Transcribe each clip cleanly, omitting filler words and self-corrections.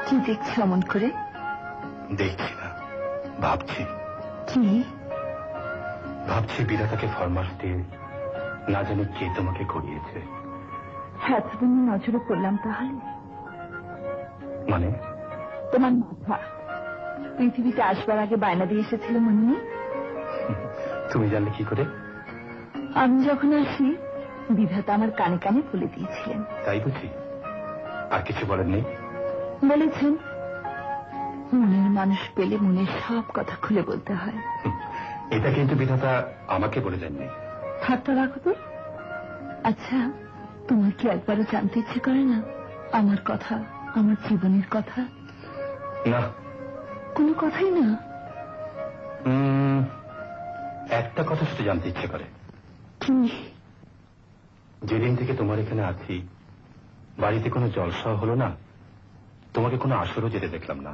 কি দেখছো এমন করে? দেখছি না, ভাবছি। কি ভাবছি? বিধাতাকে ফরমাস দিয়ে না জানি কে তোমাকে করিয়েছে। হ্যাঁ, তুমি নজরে পড়লাম তাহলে। মানে? তোমার মাথা পৃথিবীতে আসবার আগে বায়না দিয়ে এসেছিল, মনে নেই? তুমি জানলে কি করে? আমি যখন আসি বিধাতা আমার কানে কানে বলে দিয়েছিলেন। তাই বুঝি? আর কিছু বলেন নেই? বলেছেন মনের মানুষ পেলে মনের সব কথা খুলে বলতে হয়। এটা কিন্তু বিধাতা আমাকে বলে দেননি। ঠাট্টা রাখো তো। আচ্ছা, তোমার কি একবারও জানতে ইচ্ছে করে না আমার কথা, আমার জীবনের কথা? না, কোনো কথাই না? একটা কথা শুধু জানতে ইচ্ছে করে। কি? যেদিন থেকে তোমার এখানে আছি বাড়িতে কোনো জলসা হলো না, তোমাকে কোনো আসরও যেতে দেখলাম না।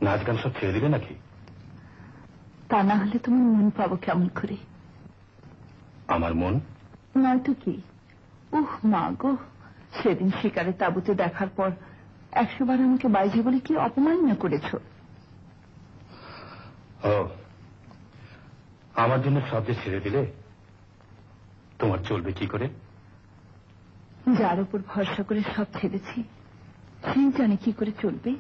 নাচ গান সব ছেড়ে দিলে নাকি? তা না হলে তোমার মন পাবো কেমন করে? আমার মন নয়তো কি? উহ মা গো, সেদিন শিকারে তাঁবুতে দেখার পর 100 বার আমাকে বাইরে বলে কি অপমাননা করেছ। ও, আমার জন্য সব যে ছেড়ে দিলে, তোমার চলবে কি করে? যার উপর ভরসা করে সব ছেড়েছি সেই জানে কি করে চলবে।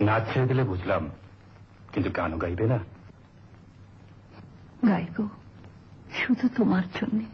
নাচ ছেড়ে দিলে বুঝলাম, কিন্তু গানও গাইবে না? গাইব, শুধু তোমার জন্যে।